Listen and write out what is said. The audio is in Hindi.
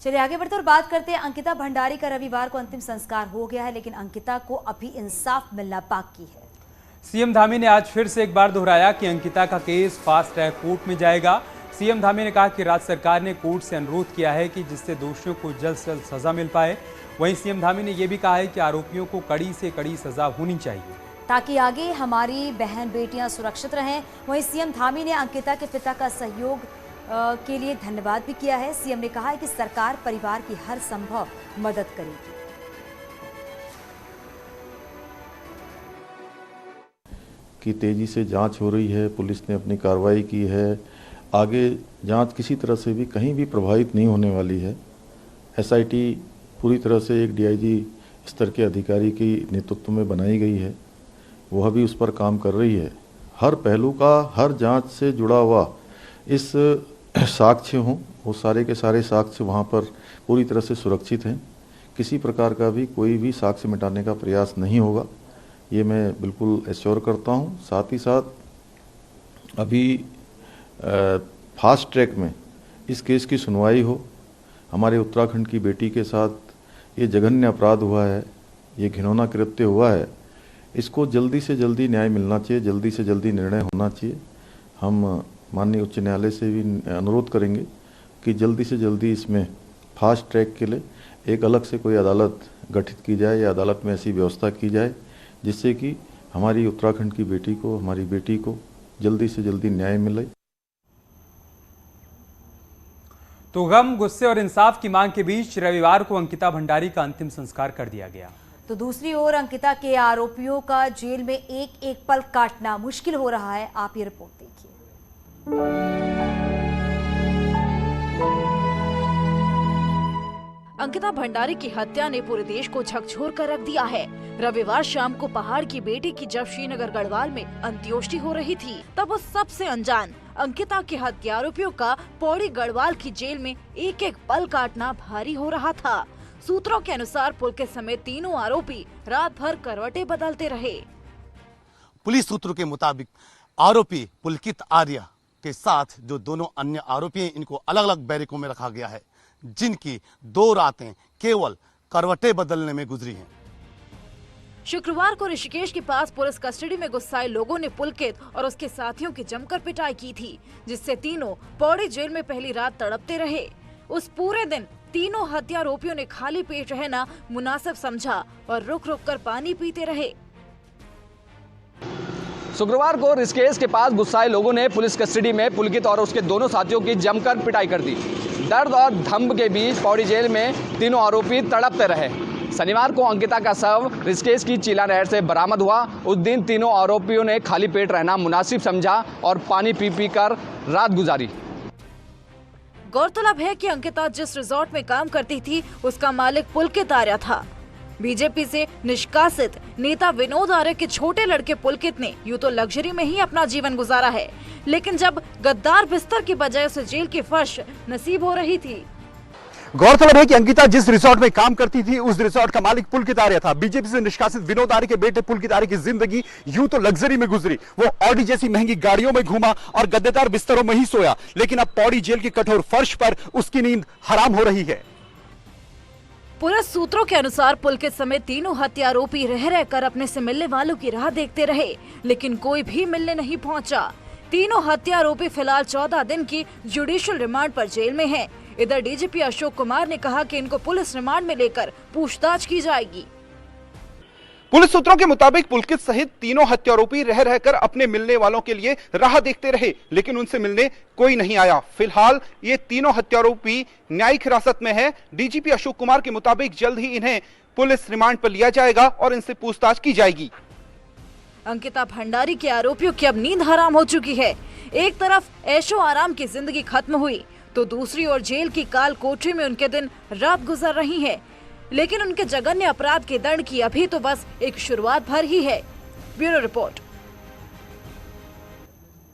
चलिए आगे बढ़ते और बात करते हैं अंकिता भंडारी का रविवार को अंतिम संस्कार हो गया है, लेकिन अंकिता को अभी इंसाफ मिलना बाकी है। सीएम धामी ने आज फिर से एक बार दोहराया कि अंकिता का केस फास्ट ट्रैक कोर्ट में जाएगा। सीएम धामी ने कहा कि राज्य सरकार ने कोर्ट से अनुरोध किया है कि जिससे दोषियों को जल्द से जल्द सजा मिल पाए। वहीं सीएम धामी ने यह भी कहा है कि आरोपियों को कड़ी से कड़ी सजा होनी चाहिए ताकि आगे हमारी बहन बेटियां सुरक्षित रहें। वहीं सीएम धामी ने अंकिता के पिता का सहयोग के लिए धन्यवाद भी किया है। सीएम ने कहा है कि सरकार परिवार की हर संभव मदद करेगी। कि तेजी से जांच हो रही है, पुलिस ने अपनी कार्रवाई की है, आगे जांच किसी तरह से भी कहीं भी प्रभावित नहीं होने वाली है। एसआईटी पूरी तरह से एक डीआईजी स्तर के अधिकारी की नेतृत्व में बनाई गई है, वह भी उस पर काम कर रही है। हर पहलू का, हर जांच से जुड़ा हुआ इस साक्ष्य हों, वो सारे के सारे साक्ष्य वहाँ पर पूरी तरह से सुरक्षित हैं। किसी प्रकार का भी कोई भी साक्ष्य मिटाने का प्रयास नहीं होगा, ये मैं बिल्कुल एश्योर करता हूँ। साथ ही साथ अभी फास्ट ट्रैक में इस केस की सुनवाई हो। हमारे उत्तराखंड की बेटी के साथ ये जघन्य अपराध हुआ है, ये घिनौना कृत्य हुआ है, इसको जल्दी से जल्दी न्याय मिलना चाहिए, जल्दी से जल्दी निर्णय होना चाहिए। हम माननीय उच्च न्यायालय से भी अनुरोध करेंगे कि जल्दी से जल्दी इसमें फास्ट ट्रैक के लिए एक अलग से कोई अदालत गठित की जाए या अदालत में ऐसी व्यवस्था की जाए जिससे कि हमारी उत्तराखंड की बेटी को, हमारी बेटी को जल्दी से जल्दी न्याय मिले। तो गम, गुस्से और इंसाफ की मांग के बीच रविवार को अंकिता भंडारी का अंतिम संस्कार कर दिया गया। तो दूसरी ओर अंकिता के आरोपियों का जेल में एक एक पल काटना मुश्किल हो रहा है। आप ये रिपोर्ट देखिए। अंकिता भंडारी की हत्या ने पूरे देश को झकझोर कर रख दिया है। रविवार शाम को पहाड़ की बेटी की जब श्रीनगर गढ़वाल में अंत्योष्टि हो रही थी, तब उस सबसे अनजान अंकिता के हत्या आरोपियों का पौड़ी गढ़वाल की जेल में एक एक पल काटना भारी हो रहा था। सूत्रों के अनुसार पुलकित समेत तीनों आरोपी रात भर करवटें बदलते रहे। पुलिस सूत्रों के मुताबिक आरोपी पुलकित आर्य के साथ जो दोनों अन्य आरोपी हैं, इनको अलग अलग बैरकों में रखा गया है, जिनकी 2 रातें केवल करवटें बदलने में गुजरी हैं। शुक्रवार को ऋषिकेश के पास पुलिस कस्टडी में गुस्साए लोगों ने पुलकित और उसके साथियों की जमकर पिटाई की थी, जिससे तीनों पौड़ी जेल में पहली रात तड़पते रहे। उस पूरे दिन तीनों हत्या आरोपियों ने खाली पेट रहना मुनासिब समझा और रुक रुक कर पानी पीते रहे। शुक्रवार को ऋषिकेश के पास गुस्साए लोगों ने पुलिस कस्टडी में पुलकित और उसके दोनों साथियों की जमकर पिटाई कर दी। दर्द और धम्म के बीच पौड़ी जेल में तीनों आरोपी तड़पते रहे। शनिवार को अंकिता का शव ऋषिकेश की चीला नहर से बरामद हुआ। उस दिन तीनों आरोपियों ने खाली पेट रहना मुनासिब समझा और पानी पी पी कर रात गुजारी। गौरतलब है कि अंकिता जिस रिजॉर्ट में काम करती थी, उसका मालिक पुलकित आर्य था। बीजेपी से निष्कासित नेता विनोद आर्य के छोटे लड़के पुलकित ने यूं तो लग्जरी में ही अपना जीवन गुजारा है, लेकिन जब गद्दार बिस्तर की बजाय उसे जेल की फर्श नसीब हो रही थी। गौरतलब है कि अंकिता जिस रिसोर्ट में काम करती थी, उस रिसोर्ट का मालिक पुलकित आर्य था। बीजेपी से निष्कासित विनोद आर्य के बेटे पुलकित आर्य की जिंदगी यूं तो लग्जरी में गुजरी। वो ऑडी जैसी महंगी गाड़ियों में घूमा और गद्देदार बिस्तरों में ही सोया, लेकिन अब पौड़ी जेल की कठोर फर्श पर उसकी नींद हराम हो रही है। पुलिस सूत्रों के अनुसार पुलकित समेत तीनों हत्या आरोपी रह रहकर अपने से मिलने वालों की राह देखते रहे, लेकिन कोई भी मिलने नहीं पहुंचा। तीनों हत्या आरोपी फिलहाल 14 दिन की जुडिशियल रिमांड पर जेल में हैं। इधर डीजीपी अशोक कुमार ने कहा कि इनको पुलिस रिमांड में लेकर पूछताछ की जाएगी। पुलिस सूत्रों के मुताबिक पुलकित सहित तीनों हत्या आरोपी रह रहकर अपने मिलने वालों के लिए राह देखते रहे, लेकिन उनसे मिलने कोई नहीं आया। फिलहाल ये तीनों हत्या आरोपी न्यायिक हिरासत में है। डीजीपी अशोक कुमार के मुताबिक जल्द ही इन्हें पुलिस रिमांड पर लिया जाएगा और इनसे पूछताछ की जाएगी। अंकिता भंडारी के आरोपियों की अब नींद हराम हो चुकी है। एक तरफ ऐशो आराम की जिंदगी खत्म हुई, तो दूसरी ओर जेल की काल कोठरी में उनके दिन रात गुजर रही है, लेकिन उनके जघन्य अपराध के दंड की अभी तो बस एक शुरुआत भर ही है। Bureau report.